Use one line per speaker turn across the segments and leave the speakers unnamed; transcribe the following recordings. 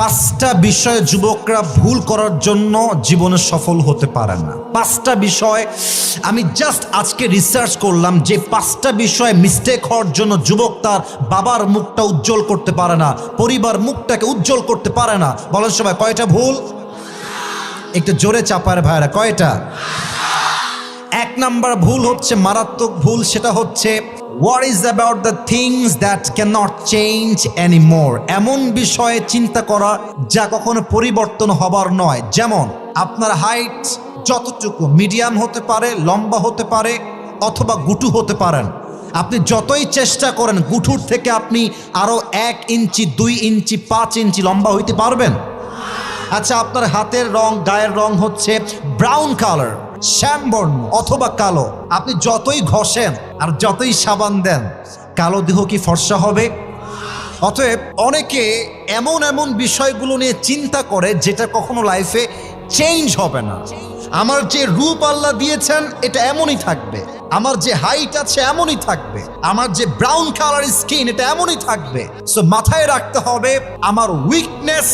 5টা বিষয় যুবকরা ভুল করার জন্য জীবনে সফল হতে পারে না। 5টা বিষয় আমি জাস্ট আজকে রিসার্চ করলাম যে 5টা বিষয় মিস্টেক হওয়ার জন্য যুবক তার বাবার মুখটা উজ্জ্বল করতে পারে না, পরিবার মুখটাকে উজ্জ্বল করতে পারে না। বলেন সবাই কয়টা ভুল? একটু জোরে চাপার ভাইরা, কয়টা? 1 নাম্বার ভুল হচ্ছে মারাত্মক ভুল, সেটা হচ্ছে what is about the things that cannot change anymore। এমন বিষয়ে চিন্তা করা যা কখনো পরিবর্তন হবার নয়। যেমন আপনার হাইট যতটুকু, মিডিয়াম হতে পারে, লম্বা হতে পারে, অথবা গুটু হতে পারেন। আপনি যতই চেষ্টা করেন গুঠুর থেকে আপনি আরো 1 ইঞ্চি, 2 ইঞ্চি, 5 ইঞ্চি লম্বা হইতে পারবেন? আচ্ছা, আপনার হাতের রং, গায়ের রং হচ্ছে ব্রাউন কালার, শ্যামবর্ণ অথবা কালো। আপনি যতই ঘষেন আর যতই সাবান দেন, কালো দেহ কি ফর্সা হবে? অতএব অনেকে এমন এমন বিষয়গুলো নিয়ে চিন্তা করে যেটা কখনো লাইফে চেঞ্জ হবে না। আমার যে রূপ আল্লাহ দিয়েছেন এটা এমনই থাকবে, আমার যে হাইট আছে এমনই থাকবে, আমার যে ব্রাউন কালার স্কিন এটা এমনই থাকবে। সো মাথায় রাখতে হবে আমার উইকনেস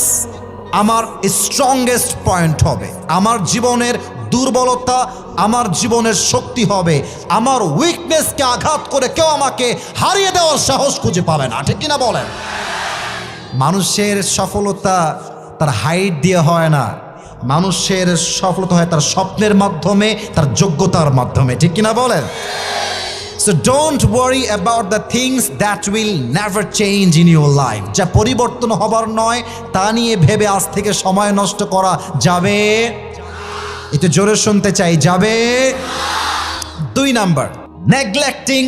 আমার স্ট্রংগেস্ট পয়েন্ট হবে, আমার জীবনের দুর্বলতা আমার জীবনের শক্তি হবে। আমার উইকনেসকে আঘাত করে কেউ আমাকে হারিয়ে দেওয়ার সাহস খুঁজে পাবে না, ঠিক কিনা বলেন? মানুষের সফলতা তার হাইট দিয়ে হয় না, মানুষের সফলতা হয় তার স্বপ্নের মাধ্যমে, তার যোগ্যতার মাধ্যমে, ঠিক কিনা বলেন? So don't worry about the things that will never change in your life। যা পরিবর্তন হবার নয় তা নিয়ে ভেবে আজ থেকে সময় নষ্ট করা যাবে? একটু জোরে শুনতে চাই, যাবে? 2 নাম্বার, নেগলেক্টিং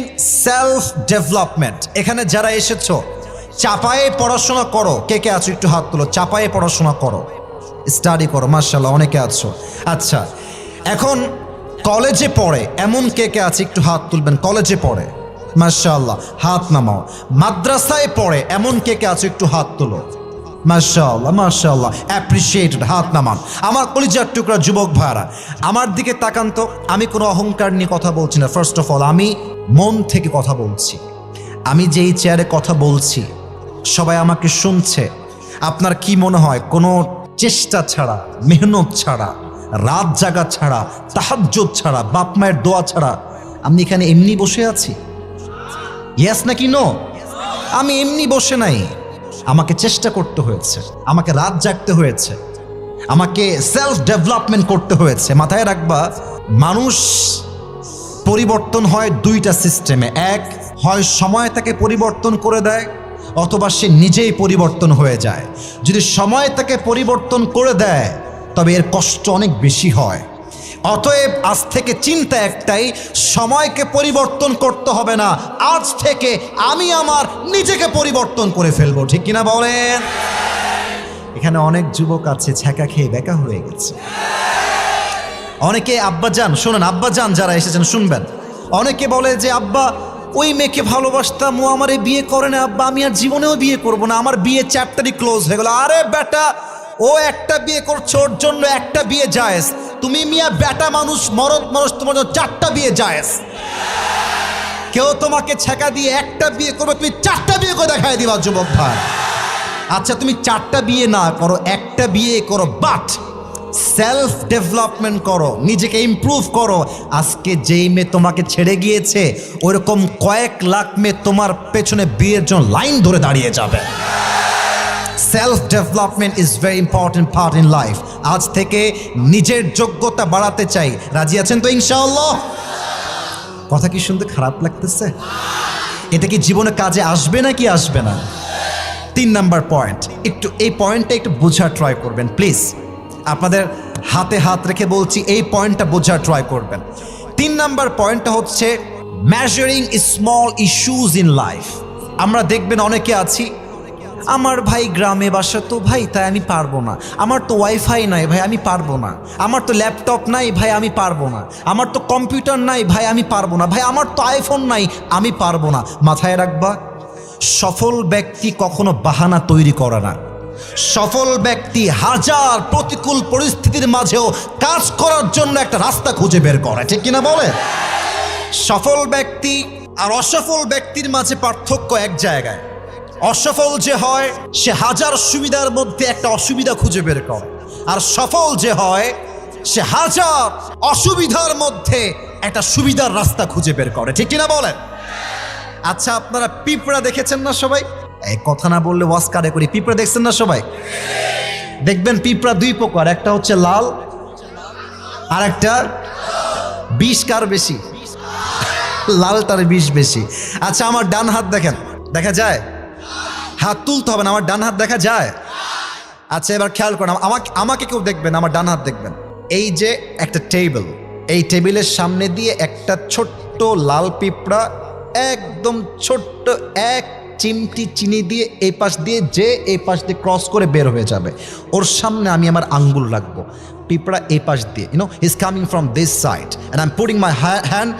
সেলফ ডেভেলপমেন্ট। এখানে যারা এসেছো চাপায়ে পড়াশোনা করো, কে কে আছো একটু হাত তুলো। চাপায়ে পড়াশোনা করো, স্টাডি করো, মাশাআল্লাহ অনেকে আছো। আচ্ছা, এখন কলেজে পড়ে এমন কে কে আছে একটু হাত তুলবেন। কলেজে পড়ে, মাশাআল্লাহ হাত নামাও। মাদ্রাসায় পড়ে এমন কে কে আছে একটু হাত তুলো, মাশাআল্লাহ মাশাআল্লাহ, অ্যাপ্রিশিয়েটেড, হাত নামান। আমার কলিজার টুকরা যুবক ভাইরা, আমার দিকে তাকান তো। আমি কোনো অহংকার নিয়ে কথা বলছি না। ফার্স্ট অফ অল আমি মন থেকে কথা বলছি। আমি যেই চেয়ারে কথা বলছি সবাই আমাকে শুনছে। আপনার কি মনে হয় কোনো চেষ্টা ছাড়া, মেহনত ছাড়া, রাত জাগা ছাড়া, তাহাজ্জুদ ছাড়া, বাপ মায়ের দোয়া ছাড়া আমি এখানে এমনি বসে আছি? ইয়েস নাকি নো? আমি এমনি বসে নাই, আমাকে চেষ্টা করতে হয়েছে, আমাকে রাত জাগতে হয়েছে, আমাকে সেলফ ডেভেলপমেন্ট করতে হয়েছে। মাথায় রাখবা, মানুষ পরিবর্তন হয় 2টা সিস্টেমে। এক, হয় সময় তাকে পরিবর্তন করে দেয়, অথবা সে নিজেই পরিবর্তন হয়ে যায়। যদি সময় তাকে পরিবর্তন করে দেয় তবে এর কষ্ট অনেক বেশি হয়। অতএব আজ থেকে চিন্তা একটাই, সময়কে পরিবর্তন করতে হবে না, আজ থেকে আমি আমার নিজেকে পরিবর্তন করে ফেলবো, ঠিক কিনা বলেন? এখানে অনেক যুবক আছে ছ্যাঁকা খেয়ে বেকা হয়ে গেছে। অনেকে আব্বাজান, শোনেন আব্বাজান যারা এসেছেন শুনবেন, অনেকে বলে যে আব্বা ওই মেয়েকে ভালোবাসতাম, ও আমারে বিয়ে করে না আব্বা, আমি আর জীবনেও বিয়ে করব না, আমার বিয়ে চ্যাপ্টারই ক্লোজ হয়ে গেল। আরে বেটা, ও একটা বিয়ে করছে, ওর জন্য একটা বিয়ে জায়েজ। তুমি মিয়া বেটা মানুষ, মরদ মানুষ, তোমার জন্য 4টা বিয়ে জায়েজ। কেউ তোমাকে ছ্যাঁকা দিয়ে একটা বিয়ে করবে, তুমি 4টা বিয়ে করে দেখায় দিবা যুবক ভাই। আচ্ছা, তুমি 4টা বিয়ে না করো, একটা বিয়ে করো, বাট সেলফ ডেভেলপমেন্ট করো, নিজেকে ইমপ্রুভ করো। আজকে যেই মেয়ে তোমাকে ছেড়ে গিয়েছে ওইরকম কয়েক লাখ মেয়ে তোমার পেছনে বিয়ের জন্য লাইন ধরে দাঁড়িয়ে যাবে। Self development is very important part in life. আজ থেকে নিজের যোগ্যতা বাড়াতে চাই, রাজি আছেন তো ইনশাআল্লাহ? কথা কি শুনতে খারাপ লাগতেছে? এটা কি জীবনে কাজে আসবে নাকি আসবে না? 3 নাম্বার পয়েন্ট, একটু এই পয়েন্টটা একটু বোঝার ট্রাই করবেন প্লিজ। আপনাদের হাতে হাত রেখে বলছি, এই পয়েন্টটা বোঝার ট্রাই করবেন। 3 নাম্বার পয়েন্টটা হচ্ছে measuring small issues in life. আমরা দেখবেন অনেকে আছি, আমার ভাই গ্রামে বাসা তো ভাই, তাই আমি পারবো না। আমার তো ওয়াইফাই নাই ভাই, আমি পারবো না। আমার তো ল্যাপটপ নাই ভাই, আমি পারবো না। আমার তো কম্পিউটার নাই ভাই, আমি পারবো না। ভাই আমার তো আইফোন নাই, আমি পারবো না। মাথায় রাখবা, সফল ব্যক্তি কখনো বাহানা তৈরি করে না। সফল ব্যক্তি হাজার প্রতিকূল পরিস্থিতির মাঝেও কাজ করার জন্য একটা রাস্তা খুঁজে বের করে, ঠিক কিনা বলে? সফল ব্যক্তি আর অসফল ব্যক্তির মাঝে পার্থক্য এক জায়গায়। অসফল যে হয় সে হাজার সুবিধার মধ্যে একটা অসুবিধা খুঁজে বের করে, আর সফল যে হয় সে হাজার অসুবিধার মধ্যে একটা সুবিধার রাস্তা খুঁজে বের করে। ঠিক কিনা বলেন? আচ্ছা, আপনারা পিঁপড়া দেখেছেন না সবাই? এই কথা না বললে ওয়াজ কারে করি। পিঁপড়া দেখছেন না সবাই? দেখবেন পিঁপড়া দুই প্রকার, একটা হচ্ছে লাল আর একটা বিষ কার বেশি? লালটার বিষ বেশি। আচ্ছা, আমার ডান হাত দেখেন, দেখা যায়? হাত তুলতে হবে না, আমার ডান হাত দেখা যায়? আচ্ছা, এবার খেয়াল করেন, আমাকে কেউ দেখবেন, আমার ডান হাত দেখবেন। এই যে একটা টেবিল, এই টেবিলের সামনে দিয়ে একটা ছোট্ট লাল পিঁপড়া একদম ছোট্ট এক চিমটি চিনি দিয়ে এই পাশ দিয়ে যে এই পাশ দিয়ে ক্রস করে বের হয়ে যাবে। ওর সামনে আমি আমার আঙ্গুল রাখবো, পিঁপড়া এই পাশ দিয়ে, is coming from this side and I am putting my hand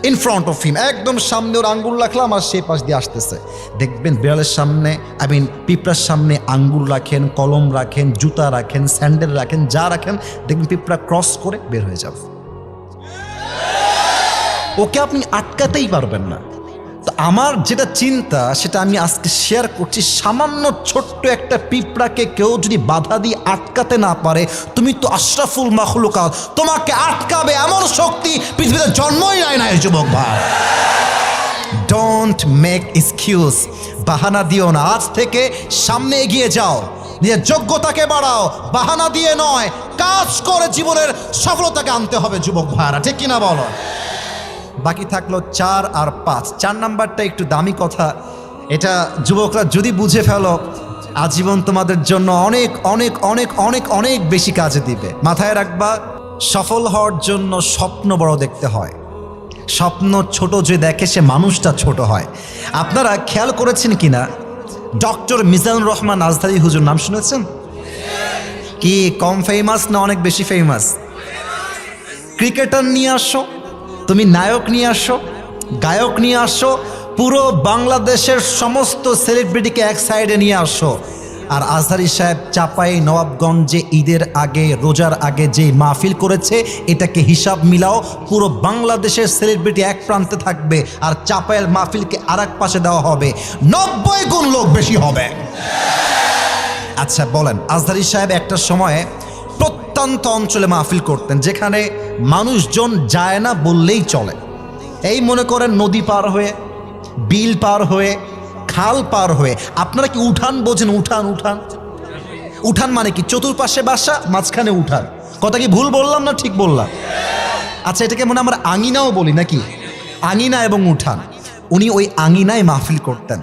in front of him. একদম সামনে ওর আঙ্গুল রাখলাম আর সে পাশ দিয়ে আসতেছে। দেখবেন বিড়ালের সামনে, পিঁপড়ার সামনে আঙ্গুল রাখেন, কলম রাখেন, জুতা রাখেন, স্যান্ডেল রাখেন, যা রাখেন, দেখবেন পিঁপড়া ক্রস করে বের হয়ে যাবে। ওকে আপনি আটকাতেই পারবেন না। তো আমার যেটা চিন্তা সেটা আমি আজকে শেয়ার করছি। সামান্য ছোট্ট একটা পিঁপড়াকে কেউ যদি বাধা দিয়ে আটকাতে না পারে, তুমি তো আশরাফুল মাখলুকাত, তোমাকে আটকাবে এমন শক্তি পৃথিবীতে জন্মই নাই যুবক ভাই। ডোন্ট মেক এক্সকিউজ, বাহানা দিও না। আজ থেকে সামনে এগিয়ে যাও, নিজের যোগ্যতাকে বাড়াও, বাহানা দিয়ে নয়, কাজ করে জীবনের সফলতাকে আনতে হবে যুবক ভাইরা। ঠিক কিনা বলো? বাকি থাকলো 4 আর 5। 4 নাম্বারটা একটু দামি কথা, এটা যুবকরা যদি বুঝে ফেলো আজীবন তোমাদের জন্য অনেক অনেক অনেক অনেক অনেক বেশি কাজে দিবে। মাথায় রাখবা, সফল হওয়ার জন্য স্বপ্ন বড় দেখতে হয়। স্বপ্ন ছোট যে দেখে সে মানুষটা ছোট হয়। আপনারা খেয়াল করেছেন কিনা, ডক্টর মিজানুর রহমান আজহারী হুজুর নাম শুনেছেন? কি কম ফেমাস না অনেক বেশি ফেমাস? ক্রিকেটার নিয়ে আসো, তুমি নায়ক নিয়ে আসো, গায়ক নিয়ে আসো, পুরো বাংলাদেশের সমস্ত সেলিব্রিটিকে এক সাইডে নিয়ে আসো, আর আজহারী সাহেব চাপাই নবাবগঞ্জে ঈদের আগে, রোজার আগে যে মাহফিল করেছে, এটাকে হিসাব মিলাও, পুরো বাংলাদেশের সেলিব্রিটি এক প্রান্তে থাকবে আর চাপাইয়ের মাহফিলকে আর এক পাশে দেওয়া হবে, 90 গুণ লোক বেশি হবে। আচ্ছা বলেন, আজহারী সাহেব একটা সময়ে প্রত্যন্ত অঞ্চলে মাহফিল করতেন, যেখানে মানুষজন যায় না বললেই চলে। এই মনে করেন নদী পার হয়ে, বিল পার হয়ে, খাল পার হয়ে। আপনারা কি উঠান বোঝেন? উঠান উঠান উঠান মানে কি? চতুর্পাশে বাসা, মাঝখানে উঠান। কথা কি ভুল বললাম না ঠিক বললাম? আচ্ছা, এটাকে মনে আমরা আঙিনাও বলি নাকি? আঙিনা এবং উঠান। উনি ওই আঙিনায় মাহফিল করতেন।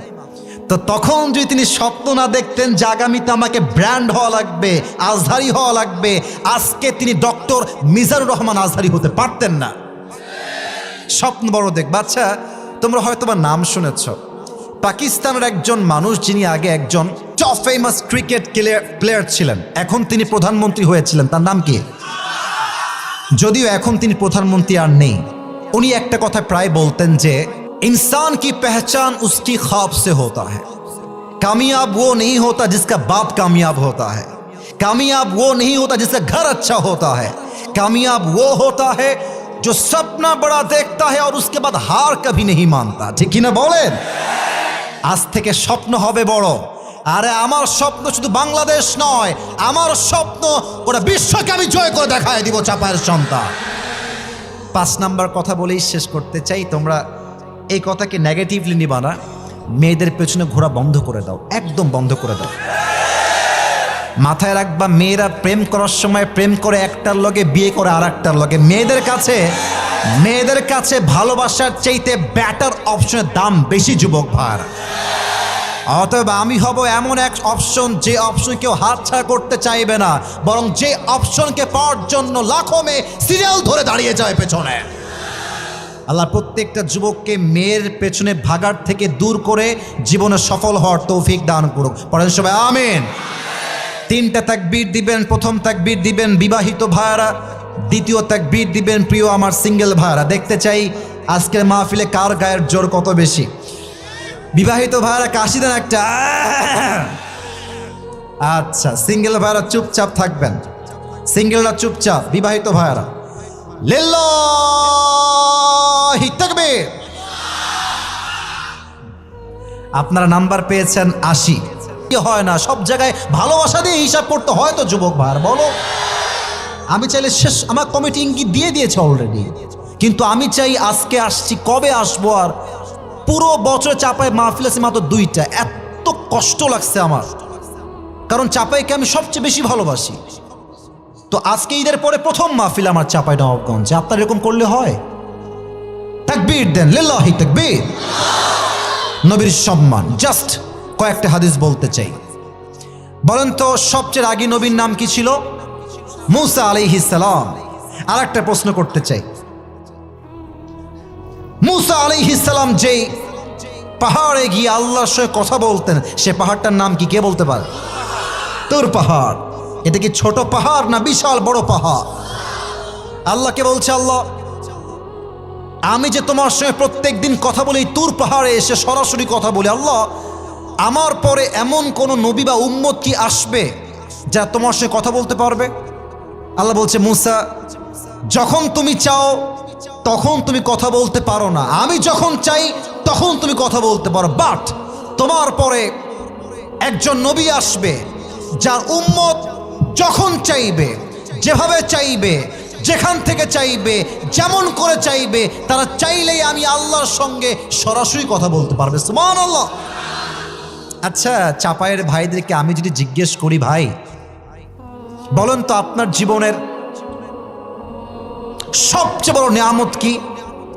তো তখন যদি তিনি স্বপ্ন না দেখতেন যে আগামীতে আমাকে ব্র্যান্ড হওয়া লাগবে, আজহারী হওয়া লাগবে, আজকে তিনি ডক্টর মিজানুর রহমান আজহারী হতে পারতেন না। স্বপ্ন বড় দেখবা। আচ্ছা, তোমরা হয়তো বা নাম শুনেছ, পাকিস্তানের একজন মানুষ যিনি আগে একজন টপ ফেমাস ক্রিকেট প্লেয়ার ছিলেন, এখন তিনি প্রধানমন্ত্রী হয়েছিলেন। তার নাম কি? যদিও এখন তিনি প্রধানমন্ত্রী আর নেই। উনি একটা কথা প্রায় বলতেন যে इंसान की पहचान उसकी ख्वाब से होता है। कामयाब वो नहीं होता जिसका बाप कामयाब होता है, कामयाब वो नहीं होता जिसका घर अच्छा होता है, कामयाब वो होता है जो सपना बड़ा देखता है और उसके बाद हार कभी नहीं मानता। ठीक ही ना बोलें? आज থেকে স্বপ্ন হবে বড়। আরে আমার স্বপ্ন শুধু বাংলাদেশ নয়, আমার স্বপ্ন ওরা বিশ্বকে আমি জয় করে দেখায় দিব চাপায়ের সন্তান। 5 নাম্বার কথা বলেই শেষ করতে চাই। তোমরা এই কথাকে নেগেটিভলি নিবা না। মেয়েদের পেছনে ঘোরা বন্ধ করে দাও, একদম বন্ধ করে দাও। মাথায় রাখবা, মেয়েরা প্রেম করার সময় প্রেম করে একটার লগে, বিয়ে করে আর একটার লগে। মেয়েদের কাছে ভালোবাসার চাইতে ব্যাটার অপশনের দাম বেশি যুবক ভাই। অতএব আমি হব এমন এক অপশন, যে অপশন কেউ হাতছাড়া করতে চাইবে না, বরং যে অপশনকে পাওয়ার জন্য লাখো মেয়ে সিরিয়াল ধরে দাঁড়িয়ে যায় পেছনে। আল্লাহ প্রত্যেকটা যুবককে মেয়ের পেছনে ভাগার থেকে দূর করে জীবনে সফল হওয়ার তৌফিক দান করুক। পড়েন সবাই আমিন। 3টা তাকবীর দিবেন। প্রথম তাকবীর দিবেন বিবাহিত ভাইরা, দ্বিতীয় তাকবীর দিবেন প্রিয় আমার সিঙ্গেল ভাইরা। দেখতে চাই আজকের মাহফিলে কার গায়ের জোর কত বেশি। বিবাহিত ভাইরা কাশি দেন একটা। আচ্ছা, সিঙ্গেল ভাইরা চুপচাপ থাকবেন, সিঙ্গেলরা চুপচাপ, বিবাহিত ভাইরা লিল্লাহি তাকবীর। আপনারা নাম্বার পেয়েছেন 80। কি হয় না, সব জায়গায় ভালোবাসা দিয়ে হিসাব করতে হয় তো যুবক ভাইয়ার, বলো। আমি চাইলে শেষ, আমার কমিটি ইঙ্গিত দিয়ে দিয়েছে অলরেডি, কিন্তু আমি চাই আজকে আসছি, কবে আসবো, আর পুরো বছর চাপায় মাহফিল আছে মাত্র 2টা। এত কষ্ট লাগছে আমার, কারণ চাপাইকে আমি সবচেয়ে বেশি ভালোবাসি। তো আজকে ঈদের পরে প্রথম মাহফিল আমার চাপাই নবাবগঞ্জে। আপনার এরকম করলে হয়? তাকবীর দেন, লিল্লাহি তাকবীর। নবীর সম্মান, জাস্ট কয়েকটা হাদিস বলতে চাই। বলেন তো সবচেয়ে আগে নবীর নাম কি ছিল? মূসা আলাইহিস সালাম। আর একটা প্রশ্ন করতে চাই, মূসা আলাইহিস সালাম যেই পাহাড়ে গিয়ে আল্লাহর সঙ্গে কথা বলতেন, সে পাহাড়টার নাম কি, কে বলতে পারে? তুর পাহাড়। এটা কি ছোট পাহাড় না বিশাল বড় পাহাড়? আল্লাহকে বলছে, আল্লাহ আমি যে তোমার সঙ্গে প্রত্যেক দিন কথা বলি, তুর পাহাড়ে এসে সরাসরি কথা বলি, আল্লাহ আমার পরে এমন কোন নবী বা উম্মত কি আসবে যা তোমার সঙ্গে কথা বলতে পারবে? আল্লাহ বলছে, মূসা যখন তুমি চাও তখন তুমি কথা বলতে পারো না, আমি যখন চাই তখন তুমি কথা বলতে পারো। বাট তোমার পরে একজন নবী আসবে যার উম্মত যখন চাইবে, যেভাবে চাইবে, যেখান থেকে চাইবে, যেমন করে চাইবে, তারা চাইলেই আমি আল্লাহর সঙ্গে সরাসরি কথা বলতে পারবে। সুবহানাল্লাহ। আচ্ছা, চাপায়ের ভাইদেরকে আমি যদি জিজ্ঞেস করি, ভাই বলেন তো আপনার জীবনের সবচেয়ে বড় নিয়ামত কি?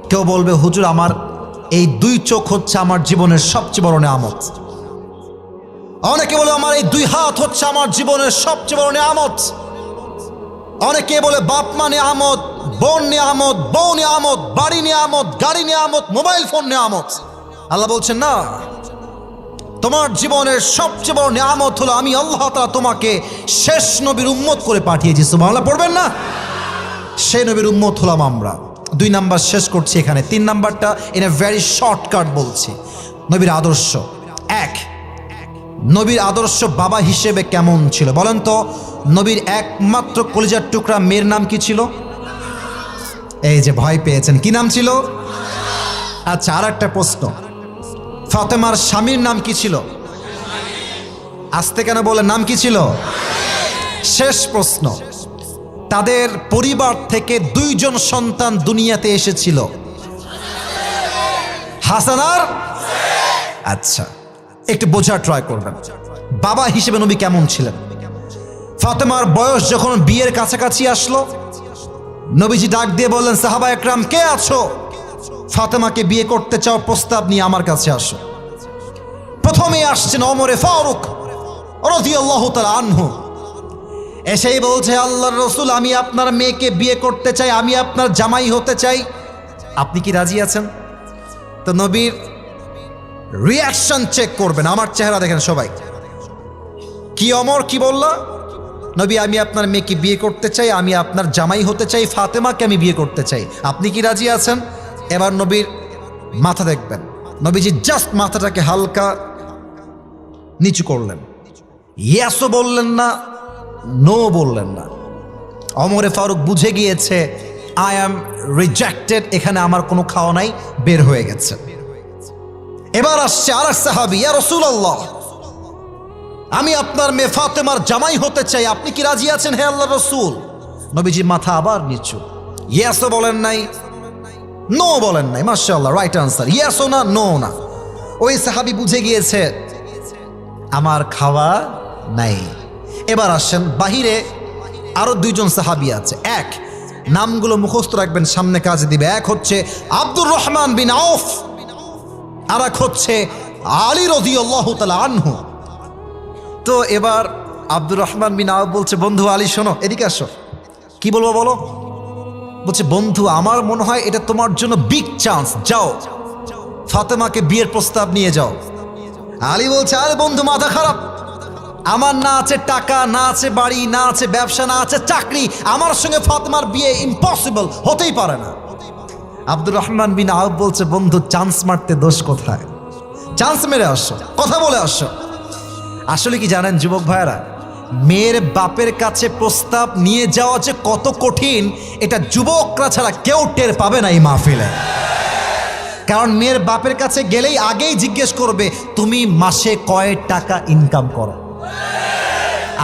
কেউ বলবে, হুজুর আমার এই 2 চোখ হচ্ছে আমার জীবনের সবচেয়ে বড় নিয়ামত। অনেকে বলে, আমার এই 2 হাত হচ্ছে আমার জীবনের সবচেয়ে বড় নিয়ামত। অনেকে বলে, বাপ মা নিয়ামত, বোন নিয়ামত, বউ নিয়ামত, বাড়ি নিয়ামত, গাড়ি নিয়ামত, মোবাইল ফোন নিয়ামত। আল্লাহ বলছেন, না, তোমার জীবনের সবচেয়ে বড় নিয়ামত হলো আমি আল্লাহ তাআলা তোমাকে শেষ নবীর উম্মত করে পাঠিয়েছি। সুবহানাল্লাহ পড়বেন না? সেই নবীর উম্মত হলাম আমরা। 2 নাম্বার শেষ করছি এখানে। 3 নাম্বারটা ইন এ ভেরি শর্টকাট বলছি। নবীর আদর্শ। 1, নবীর আদর্শ বাবা হিসেবে কেমন ছিল? বলেন তো নবীর একমাত্র কলিজার টুকরা মেয়ের নাম কি ছিল? এই যে ভয় পেয়েছেন, কি নাম ছিল? আচ্ছা, আর একটা প্রশ্ন, ফাতেমার স্বামীর নাম কি ছিল? আসতে কেন বলে, নাম কি ছিল? শেষ প্রশ্ন, তাদের পরিবার থেকে 2 জন সন্তান দুনিয়াতে এসেছিল, হাসান আর? আচ্ছা, একটু বোঝার ট্রাই করবেন বাবা হিসেবে নবী কেমন ছিলেন। ফাতেমার বয়স যখন বিয়ের কাছাকাছি আসলো, নবীজি ডাক দিয়ে বললেন, সাহাবা একরাম কে আছো? ফাতেমাকে বিয়ে করতে চাও, প্রস্তাব নিয়ে আমার কাছে আসো। প্রথমে আসছেন ওমরে ফারুক রাদিয়াল্লাহু তাআলা আনহু। এসেই বলছে, আল্লাহর রাসূল আমি আপনার মেয়েকে বিয়ে করতে চাই, আমি আপনার জামাই হতে চাই, আপনি কি রাজি আছেন? তো নবীর রিয়াকশন চেক করবেন, আমার চেহারা দেখেন সবাই। কি ওমর কি বলল? নবী আমি আপনার মেয়েকে বিয়ে করতে চাই, আমি আপনার জামাই হতে চাই, ফাতেমাকে আমি বিয়ে করতে চাই, আপনি কি রাজি আছেন? এবার নবীর মাথা দেখবেন, নবীজি জাস্ট মাথাটাকে হালকা নিচু করলেন, ইয়েসও বললেন না, নো বললেন না। ওমরে ফারুক বুঝে গিয়েছে আই অ্যাম রিজেক্টেড, এখানে আমার কোনো খাওয়া নাই, বের হয়ে গেছে। এবার আসছে আরেক সাহাবী, ইয়া রাসূলুল্লাহ আমি আপনার মেয়ে ফাতেমার জামাই হতে চাই, আপনি কি রাজি আছেন হে আল্লাহর রাসূল? নবীজির মাথা আবার নিচু, ইয়েসও বলেন নাই, নো বলেন নাই। মাশাআল্লাহ, রাইট আনসার, ইয়েসও না, নো না। ওই সাহাবী বুঝে গিয়েছে আমার খাওয়া নাই। এবার আসেন, বাহিরে আরো 2 জন সাহাবী আছে, এক নামগুলো মুখস্থ রাখবেন, সামনে কাজে দিবে। এক হচ্ছে আব্দুর রহমান বিন আউফ, আর এক হচ্ছে আলী রাদিয়াল্লাহু তাআলা আনহু। তো এবার আব্দুর রহমান বিন আউফ বলছে, বন্ধু আলী শোনো, এদিকে আসো। কি বলবো বলো? বলছে, বন্ধু আমার মনে হয় এটা তোমার জন্য বিগ চান্স, যাও ফাতেমাকে বিয়ের প্রস্তাব নিয়ে যাও। আলী বলছে, আরে বন্ধু মাথা খারাপ, আমার না আছে টাকা, না আছে বাড়ি, না আছে ব্যবসা, না আছে চাকরি, আমার সঙ্গে ফাতেমার বিয়ে ইম্পসিবল, হতেই পারে না। আব্দুর রহমান বিন আউফ বলছে, বন্ধু চান্স মারতে দোষ কোথায়? চান্স মেরে আসো, কথা বলে আসো। আসলে কি জানেন যুবক ভাইয়েরা, মেয়ের বাপের কাছে প্রস্তাব নিয়ে যাওয়া যে কত কঠিন, এটা যুবকরা ছাড়া কেউ টের পাবে না এই মাহফিলে। কারণ মেয়ের বাপের কাছে গেলেই আগেই জিজ্ঞেস করবে তুমি মাসে কয় টাকা ইনকাম করো।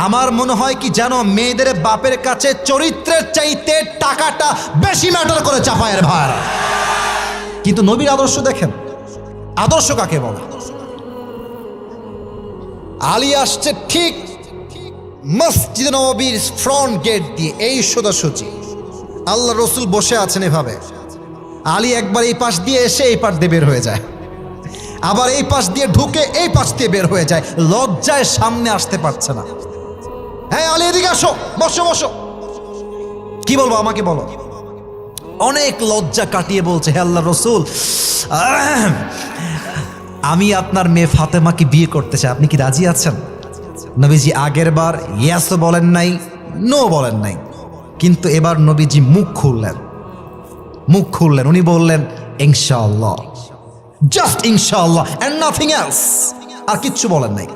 আমার মনে হয় কি জানো, মেয়েদের বাপের কাছে চরিত্রের চাইতে টাকাটা বেশি ম্যাটার করে চাপায়ের ভাইরা। কিন্তু নবীর আদর্শ দেখেন, আদর্শ কাকে বলে? আলী আসছে ঠিক মসজিদ নববীর ফ্রন্ট গেট দিয়ে, এই সোজাসুজি আল্লাহ রসুল বসে আছেন এভাবে। আলী একবার এই পাশ দিয়ে এসে এই পাশ দিয়ে বের হয়ে যায়, আবার এই পাশ দিয়ে ঢুকে এই পাশ দিয়ে বের হয়ে যায়, লজ্জায় সামনে আসতে পারছে না। হ্যাঁ আলী এদিকে আসো, বসো বসো। কি বলবো আমাকে বলো? অনেক লজ্জা কাটিয়ে বলছে, হে আল্লাহ রসুল, আমি আপনার মেয়ে ফাতেমাকে বিয়ে করতে চাই, আপনি কি রাজি আছেন? নবীজি আগের বার ইয়াসও বলেন নাই, নো বলেন নাই, কিন্তু এবার নবীজি মুখ খুললেন। উনি বললেন ইনশাআল্লাহ, জাস্ট ইনশাআল্লাহ এন্ড নাথিং এলস, আর কিচ্ছু বলেন নাই।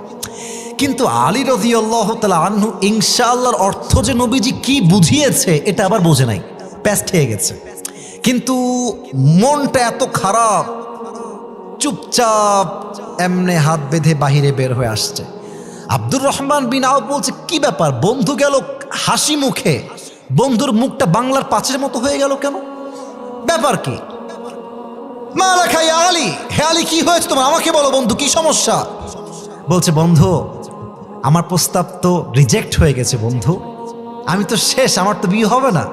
কিন্তু আলী রাদিয়াল্লাহু তাআলা আনহু ইনশাআল্লাহর অর্থ যে নবীজি কি বুঝিয়েছে এটা আবার বোঝে নাই, প্যাস্ট হয়ে গেছে। কিন্তু মনটা এত খারাপ, চুপচাপ এমনে হাত বেঁধে বাহিরে বের হয়ে আসছে। আব্দুর রহমান বিন আওফ বলছে, কি ব্যাপার, বন্ধু গেল হাসি মুখে, বন্ধুর মুখটা বাংলার পাঁচের মতো হয়ে গেল কেন? ব্যাপার কি? মালাকা ইয়া আলী, হে আলী কি হয়েছে তোমার, আমাকে বলো বন্ধু, কি সমস্যা? বলছে, বন্ধু আমার প্রস্তাব তো রিজেক্ট হয়ে গেছে বন্ধু, আমি তো শেষ, আমার তো বিয়ে হবে না।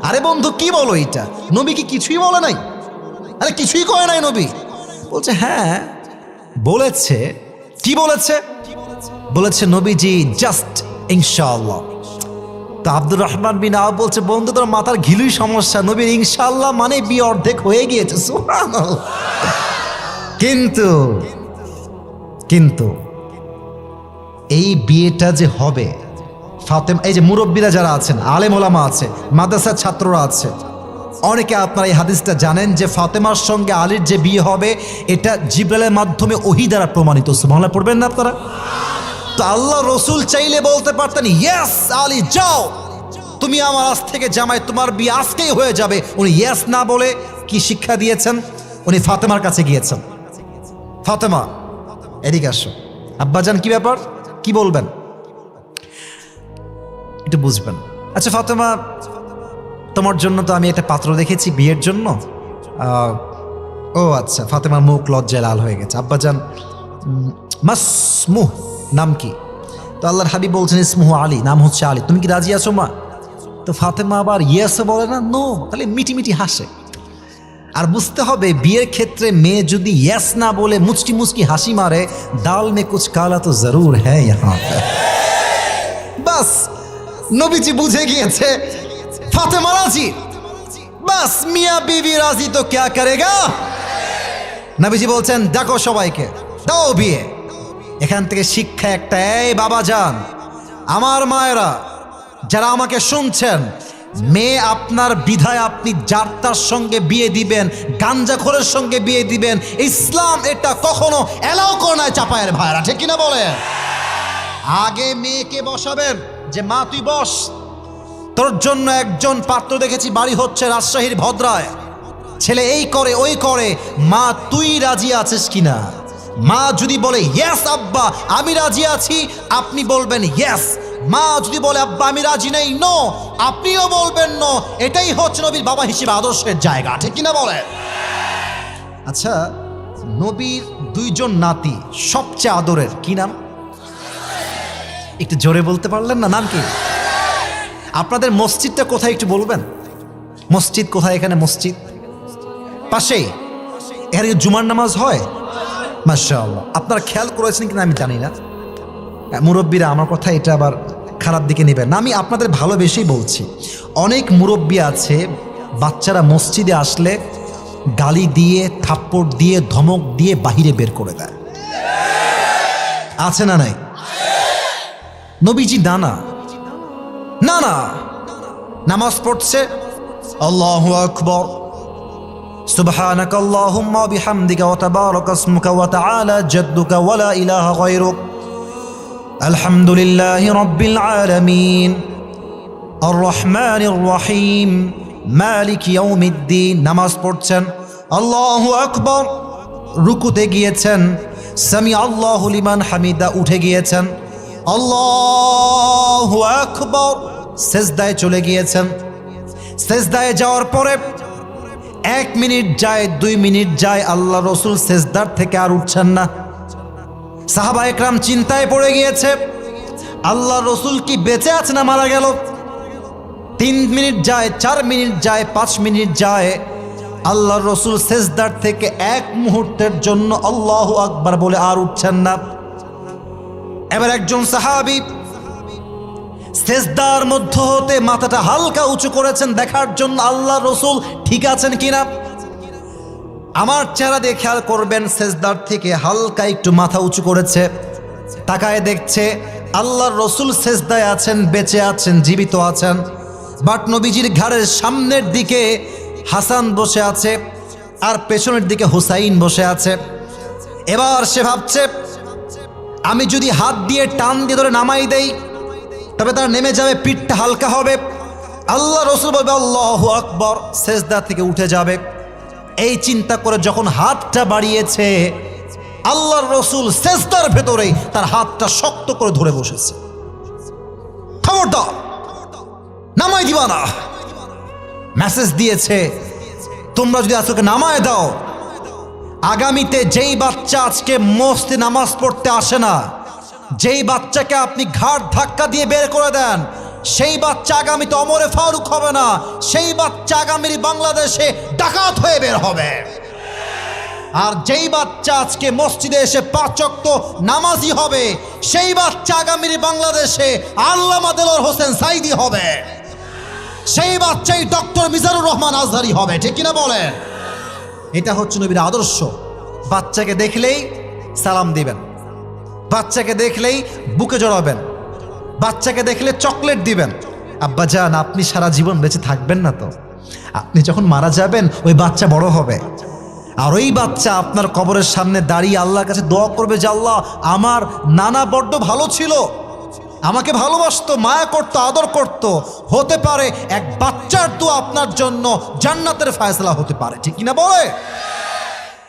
আরে বন্ধু কি বলো এটা, নবী কি কিছুই বলে নাই? আরে কিছুই কয় নাই নবী? বলছে হ্যাঁ বলেছে। কি বলেছে? বলেছে নবীজি জাস্ট ইনশাআল্লাহ। তো আব্দুর রহমান বিন আওফ বলছে, বন্ধু তোর মাথার ঘিলুই সমস্যা, নবীর ইনশাআল্লাহ মানে বিয়ে অর্ধেক হয়ে গিয়েছে। সুবহানাল্লাহ। কিন্তু এই বিয়েটা যে হবে, ফাতেমা, এই যে মুরব্বীরা যারা আছেন, আলেম ওলামা আছে, মাদ্রাসার ছাত্ররা আছে, অনেকে আপনারা এই হাদিসটা জানেন যে ফাতেমার সঙ্গে আলীর যে বিয়ে হবে এটা জিবরাইলের মাধ্যমে ওহী দ্বারা প্রমাণিত। সুবহানাল্লাহ পড়বেন না আপনারা? তো আল্লাহ রসুল চাইলে বলতে পারতেন, ইয়েস আলী যাও, তুমি আমার আজ থেকে জামাই, তোমার বিয়ে আজকেই হয়ে যাবে। উনি ইয়েস না বলে কি শিক্ষা দিয়েছেন? উনি ফাতেমার কাছে গিয়েছেন, ফাতেমা এদিকে আসো। আব্বাজান কি ব্যাপার, কি বলবেন একটু বুঝবেন। আচ্ছা ফাতেমা, তোমার জন্য তো আমি একটা পাত্র দেখেছি বিয়ের জন্য। ও আচ্ছা। ফাতেমার মুখ লজ্জায় লাল হয়ে গেছে। আব্বাজান, মাসমুহ নাম কি? তো আল্লাহর হাবিব বলছেন ইসমুহু আলী, নাম হচ্ছে আলী, তুমি কি রাজি আছো মা? তো ফাতেমা আবার ইয়েসও বলে না, নো, তাহলে মিটি হাসে। আর বুঝতে হবে বিয়ের ক্ষেত্রে মেয়ে যদি ইয়েস না বলে মুচকি হাসি মারে, দাল মে কুছ কালা তো জরুর হ্যায় ইহাঁ পে। বাস নবীজি বুঝে গিয়েছে ফাতেমা রাজি, বাস মিয়া বিবি রাজি তো ক্যা করেগা। নবীজি বলছেন দেখো সবাইকে দাও বিয়ে। এখান থেকে শিক্ষা একটা, এই বাবা যান, আমার মায়েরা যারা আমাকে শুনছেন, মেয়ে আপনার বিধায় আপনি যার তার সঙ্গে বিয়ে দিবেন, গাঞ্জাখোরের সঙ্গে বিয়ে দিবেন, ইসলাম এটা কখনো এলাও করে না। চাপায়ের ভাইরা ঠিক কিনা বলে? আগে মেয়েকে বসাবেন যে মা তুই বস, তোর জন্য একজন পাত্র দেখেছি, বাড়ি হচ্ছে রাজশাহীর ভদ্রায়, ছেলে এই করে ওই করে, মা তুই রাজি আছিস কিনা? মা যদি বলে ইয়েস আব্বা আমি রাজি আছি, আপনি বলবেন ইয়েস। মা যদি বলে আব্বা আমি রাজি নেই, নো, আপনিও বলবেন নো। এটাই হচ্ছে নবীর বাবা হিসেবে আদর্শের জায়গা, ঠিক কিনা বলে? আচ্ছা, নবীর দুইজন নাতি সবচেয়ে আদরের কি নাম? একটু জোরে বলতে পারলেন না? নাম কি? আপনাদের মসজিদটা কোথায় একটু বলবেন? মসজিদ কোথায়? এখানে মসজিদ পাশেই, এখানে জুমার নামাজ হয় মাশাআল্লাহ। আপনারা খেয়াল করেছেন কিনা আমি জানি না, মুরব্বীরা আমার কথা এটা আবার খারাপ দিকে নেবেন না, আমি আপনাদের ভালোবেসেই বলছি। অনেক মুরব্বী আছে বাচ্চারা মসজিদে আসলে গালি দিয়ে, থাপ্পড় দিয়ে, ধমক দিয়ে বাহিরে বের করে দেয়, আছে না নাই? নবীজি না নামাজ পড়ছে, আল্লাহু আকবার, সুবহানাক আল্লাহুম্মা বিহামদিকা ওয়া তাবারাকা ইসমুকা ওয়া তাআলা জাদ্দুকা ওয়া লা ইলাহা গায়রুক, আলহামদুলিল্লাহি রাব্বিল আলামিন, আর রহমানির রহিম, মালিক ইয়াউমিদ্দিন। নামাজ পড়ছেন, আল্লাহু আকবার, রুকুতে গিয়েছেন, সামি আল্লাহু লিমান হামিদা, উঠে গিয়েছেন, আল্লাহু আকবার, সেজদায় চলে গিয়েছেন। সেজদায় যাওয়ার পরে 1 মিনিট যায়, 2 মিনিট যায়, আল্লাহ রসুল সেজদার থেকে আর উঠছেন না। সাহাবা একরাম চিন্তায় পড়ে গিয়েছে, আল্লাহ রসুল কি বেঁচে আছে না মারা গেল? 3 মিনিট যায়, 4 মিনিট যায়, 5 মিনিট যায়, আল্লাহ রসুল সেজদার থেকে 1 মুহূর্তের জন্য আল্লাহু আকবার বলে আর উঠছেন না। এবার একজন সাহাবী সেজদার মধ্য হতে মাথাটা হালকা উঁচু করেছেন দেখার জন্য আল্লাহ রসুল ঠিক আছেন কিনা। আমার চেহারা দিয়ে খেয়াল করবেন, সেজদার থেকে হালকা একটু মাথা উঁচু করেছে, তাকায় দেখছে আল্লাহর রসুল সেজদায় আছেন, বেঁচে আছেন, জীবিত আছেন। বাট নবীজির ঘাড়ের সামনের দিকে হাসান বসে আছে আর পেছনের দিকে হুসাইন বসে আছে। এবার সে ভাবছে, আমি যদি হাত দিয়ে টান দিয়ে ধরে নামাই দেই তবে তার নেমে যাবে, পিঠটা হালকা হবে, আল্লাহ রসুল বলবে আল্লাহু আকবার, সেজদা থেকে উঠে যাবে। এই চিন্তা করে যখন হাতটা বাড়িয়েছে, আল্লাহর রসুল সেজদার ভেতরেই তার হাতটা শক্ত করে ধরে বসেছে। খবরদার, নামাই দিবা না। মেসেজ দিয়েছে, তোমরা যদি আজকে নামায় দাও, আগামীতে যেই বাচ্চা আজকে মসজিদে নামাজ পড়তে আসে না, যেই বাচ্চাকে আপনি ঘাড় ধাক্কা দিয়ে বের করে দেন, সেই বাচ্চা আগামীতে ওমরে ফারুক হবে না, সেই বাচ্চা আগামীর বাংলাদেশে ডাকাত হয়ে বের হবে। আর যেই বাচ্চা আজকে মসজিদে এসে 5 ওয়াক্ত নামাজি হবে, সেই বাচ্চা আগামীর বাংলাদেশে আল্লামা দেলোয়ার হোসেন সাইদি হবে, সেই বাচ্চাই ডক্টর মিজানুর রহমান আজহারি হবে। ঠিক কিনা বলেন? এটা হচ্ছে নবীর আদর্শ। বাচ্চাকে দেখলেই সালাম দিবেন, বাচ্চাকে দেখলেই বুকে জড়াবেন, বাচ্চাকে দেখলে চকলেট দিবেন। আব্বা জান, আপনি সারা জীবন বেঁচে থাকবেন না তো, আপনি যখন মারা যাবেন ওই বাচ্চা বড় হবে, আর ওই বাচ্চা আপনার কবরের সামনে দাঁড়িয়ে আল্লাহর কাছে দোয়া করবে যে আল্লাহ, আমার নানা বড্ড ভালো ছিল, আমাকে ভালোবাসতো, মায়া করতো, আদর করতো। হতে পারে এক বাচ্চার দোয়া আপনার জন্য জান্নাতের ফায়সালা হতে পারে। ঠিক কিনা বলে?